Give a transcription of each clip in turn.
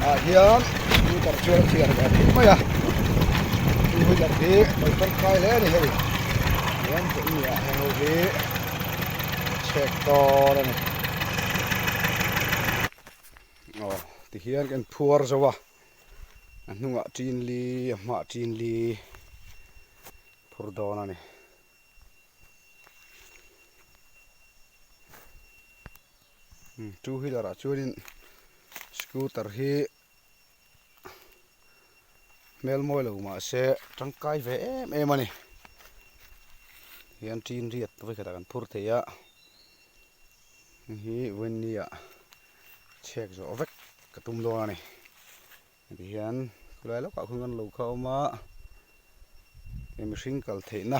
hiền như tập chưa thiệt là thế mấy à như bây giờ thế mấy con kai lẽ này hay hiền cũng nhẹ hàng ngồi thế check to đây này thì hiền cái phur rồi anh nung ạ chín li mà chín li phur đó này two wheeler à churin scooter hi mel moi lo ma se tangkai ve em ani hian tin riat với cái kan phur theya hi venia check zo vek ka tum do này thì hian lai lo ka khungan lo khau ma em sinh kal the na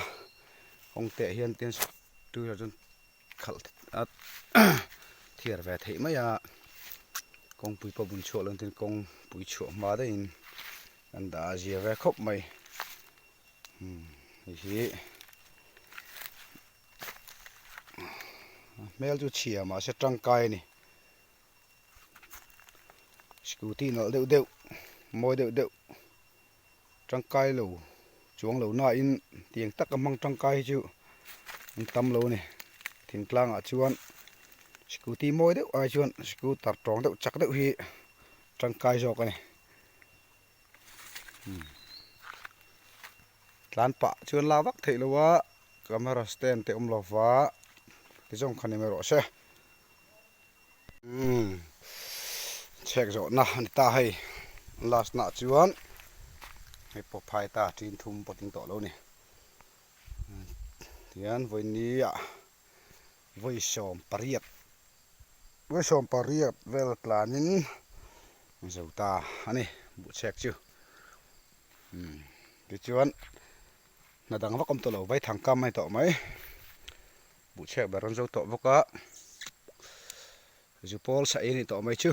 ong te hian ten tu ra chun khal at thiar ve the ma ya kong pui pa bun cho lan ten kong pui cho ma da in an da zia ve khop mai hi mel chu chia ma se tangkai ni scooty nol deu deu moi deu deu tangkai lo chuang lo na in tiang tak amang tangkai chu tam lo ni thing tlang a chuan scooty moi deu ai chuan scooter tong deu chak deu hi tangkai jok ani tlan pa chuan la vak thei lowa camera stand te om lo wa ti jong khani me ro se check zo na ni ta hei last na chuan hei po phai ta tin thum poting to lo ni tian voi ni a voi som pariat vel tlanin zo ta ani bu check chu ti chuan na dang vakom to lo vai thang kam mai to mai bu check baron zo to voka zu pol sa ini to mai chu